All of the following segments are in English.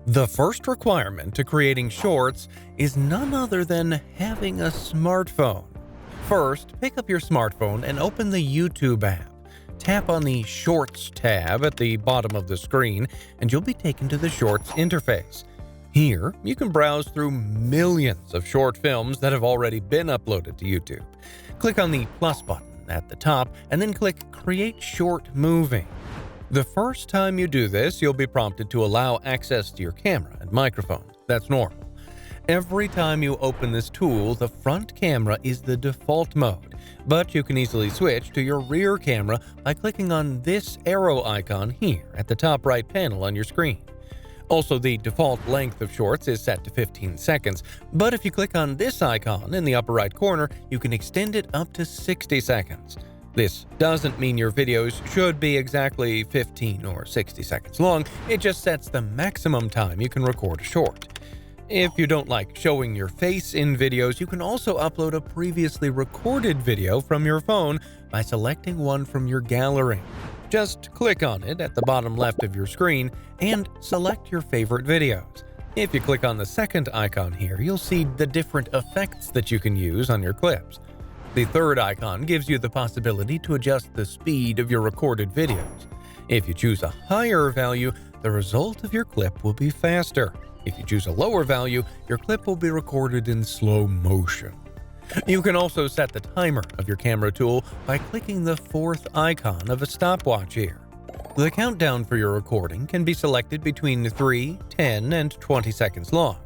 The first requirement to creating shorts is none other than having a smartphone. First, pick up your smartphone and open the YouTube app. Tap on the Shorts tab at the bottom of the screen, and you'll be taken to the Shorts interface. Here, you can browse through millions of short films that have already been uploaded to YouTube. Click on the plus button at the top, and then click Create Short Movie. The first time you do this, you'll be prompted to allow access to your camera and microphone. That's normal. Every time you open this tool, the front camera is the default mode, but you can easily switch to your rear camera by clicking on this arrow icon here at the top right panel on your screen. Also, the default length of shorts is set to 15 seconds, but if you click on this icon in the upper right corner, you can extend it up to 60 seconds. This doesn't mean your videos should be exactly 15 or 60 seconds long, it just sets the maximum time you can record a short. If you don't like showing your face in videos, you can also upload a previously recorded video from your phone by selecting one from your gallery. Just click on it at the bottom left of your screen and select your favorite videos. If you click on the second icon here, you'll see the different effects that you can use on your clips. The third icon gives you the possibility to adjust the speed of your recorded videos. If you choose a higher value, the result of your clip will be faster. If you choose a lower value, your clip will be recorded in slow motion. You can also set the timer of your camera tool by clicking the fourth icon of a stopwatch here. The countdown for your recording can be selected between 3, 10, and 20 seconds long,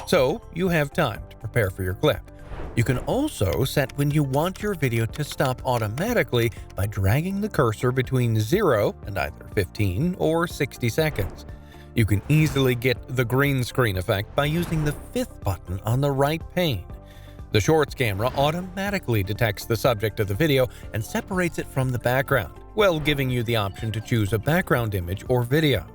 so you have time to prepare for your clip. You can also set when you want your video to stop automatically by dragging the cursor between 0 and either 15 or 60 seconds. You can easily get the green screen effect by using the fifth button on the right pane. The Shorts camera automatically detects the subject of the video and separates it from the background, while giving you the option to choose a background image or video.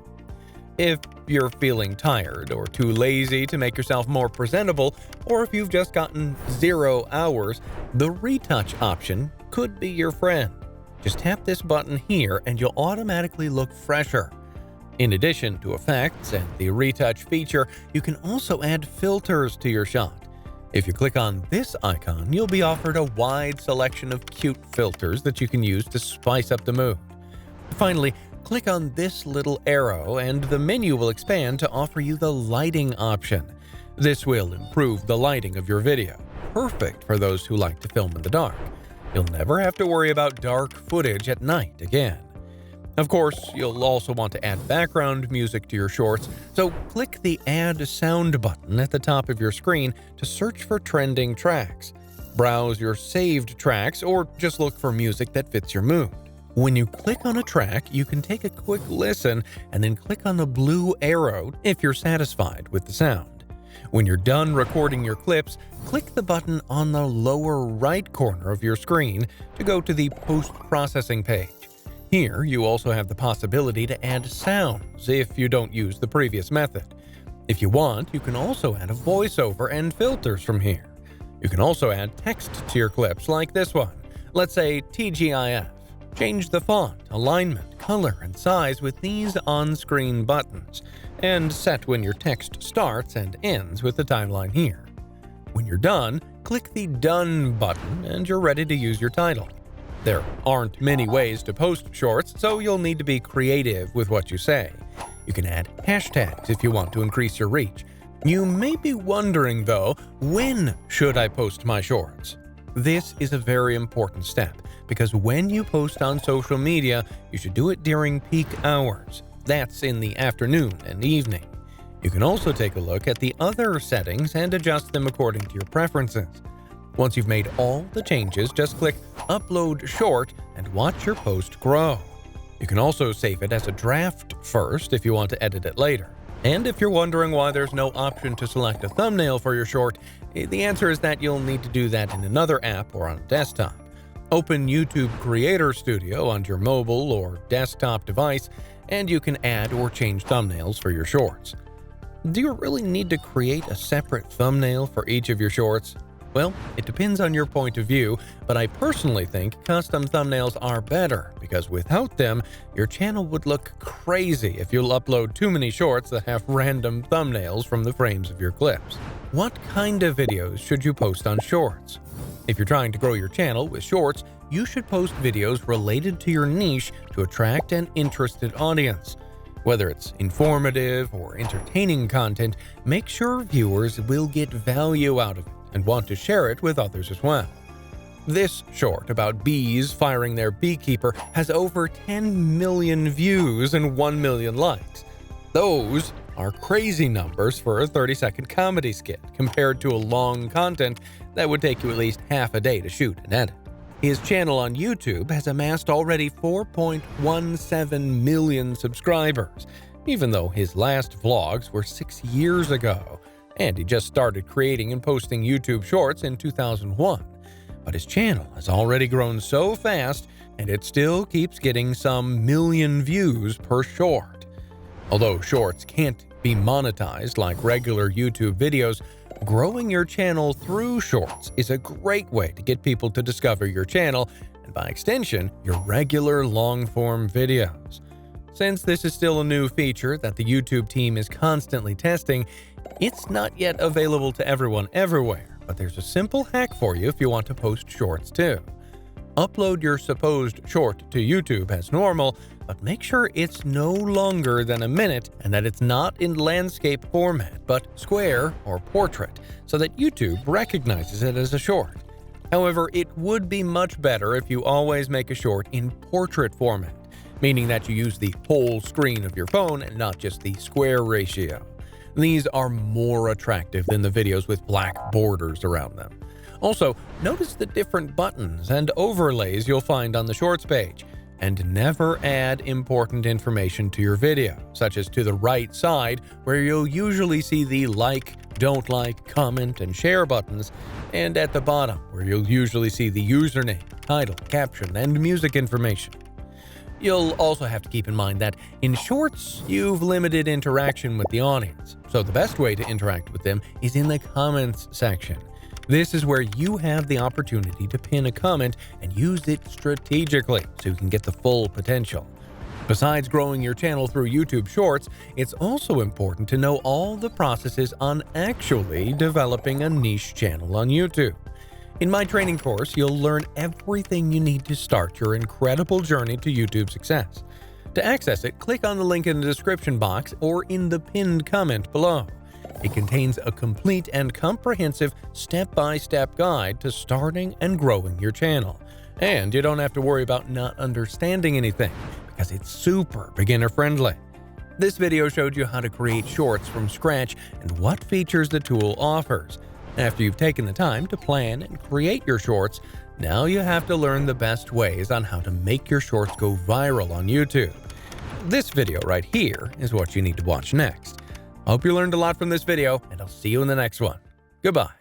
If you're feeling tired or too lazy to make yourself more presentable, or if you've just gotten 0 hours, the retouch option could be your friend. Just tap this button here and you'll automatically look fresher. In addition to effects and the retouch feature, you can also add filters to your shot. If you click on this icon, you'll be offered a wide selection of cute filters that you can use to spice up the mood. Finally, click on this little arrow and the menu will expand to offer you the lighting option. This will improve the lighting of your video, perfect for those who like to film in the dark. You'll never have to worry about dark footage at night again. Of course, you'll also want to add background music to your shorts, so click the Add Sound button at the top of your screen to search for trending tracks. Browse your saved tracks or just look for music that fits your mood. When you click on a track, you can take a quick listen and then click on the blue arrow if you're satisfied with the sound. When you're done recording your clips, click the button on the lower right corner of your screen to go to the post-processing page. Here, you also have the possibility to add sounds if you don't use the previous method. If you want, you can also add a voiceover and filters from here. You can also add text to your clips like this one. Let's say TGIF. Change the font, alignment, color, and size with these on-screen buttons, and set when your text starts and ends with the timeline here. When you're done, click the Done button and you're ready to use your title. There aren't many ways to post shorts, so you'll need to be creative with what you say. You can add hashtags if you want to increase your reach. You may be wondering, though, when should I post my shorts? This is a very important step, because when you post on social media, you should do it during peak hours. That's in the afternoon and evening. You can also take a look at the other settings and adjust them according to your preferences. Once you've made all the changes, just click Upload Short and watch your post grow. You can also save it as a draft first if you want to edit it later. And if you're wondering why there's no option to select a thumbnail for your short, the answer is that you'll need to do that in another app or on a desktop. Open YouTube Creator Studio on your mobile or desktop device, and you can add or change thumbnails for your shorts. Do you really need to create a separate thumbnail for each of your shorts? Well, it depends on your point of view, but I personally think custom thumbnails are better because without them, your channel would look crazy if you'll upload too many shorts that have random thumbnails from the frames of your clips. What kind of videos should you post on Shorts? If you're trying to grow your channel with Shorts, you should post videos related to your niche to attract an interested audience. Whether it's informative or entertaining content, make sure viewers will get value out of it and want to share it with others as well. This short about bees firing their beekeeper has over 10 million views and 1 million likes. Those are crazy numbers for a 30-second comedy skit compared to a long content that would take you at least half a day to shoot and edit. His channel on YouTube has amassed already 4.17 million subscribers, even though his last vlogs were 6 years ago, and he just started creating and posting YouTube Shorts in 2001. But his channel has already grown so fast, and it still keeps getting some million views per short. Although Shorts can't be monetized like regular YouTube videos, growing your channel through Shorts is a great way to get people to discover your channel and, by extension, your regular long-form videos. Since this is still a new feature that the YouTube team is constantly testing, it's not yet available to everyone everywhere, but there's a simple hack for you if you want to post Shorts too. Upload your supposed short to YouTube as normal, but make sure it's no longer than a minute and that it's not in landscape format, but square or portrait, so that YouTube recognizes it as a short. However, it would be much better if you always make a short in portrait format, meaning that you use the whole screen of your phone and not just the square ratio. These are more attractive than the videos with black borders around them. Also, notice the different buttons and overlays you'll find on the Shorts page, and never add important information to your video, such as to the right side where you'll usually see the like, don't like, comment, and share buttons, and at the bottom where you'll usually see the username, title, caption, and music information. You'll also have to keep in mind that in Shorts, you've limited interaction with the audience, so the best way to interact with them is in the comments section. This is where you have the opportunity to pin a comment and use it strategically so you can get the full potential. Besides growing your channel through YouTube Shorts, it's also important to know all the processes on actually developing a niche channel on YouTube. In my training course, you'll learn everything you need to start your incredible journey to YouTube success. To access it, click on the link in the description box or in the pinned comment below. It contains a complete and comprehensive step-by-step guide to starting and growing your channel. And you don't have to worry about not understanding anything, because it's super beginner-friendly. This video showed you how to create Shorts from scratch and what features the tool offers. After you've taken the time to plan and create your Shorts, now you have to learn the best ways on how to make your Shorts go viral on YouTube. This video right here is what you need to watch next. I hope you learned a lot from this video, and I'll see you in the next one. Goodbye.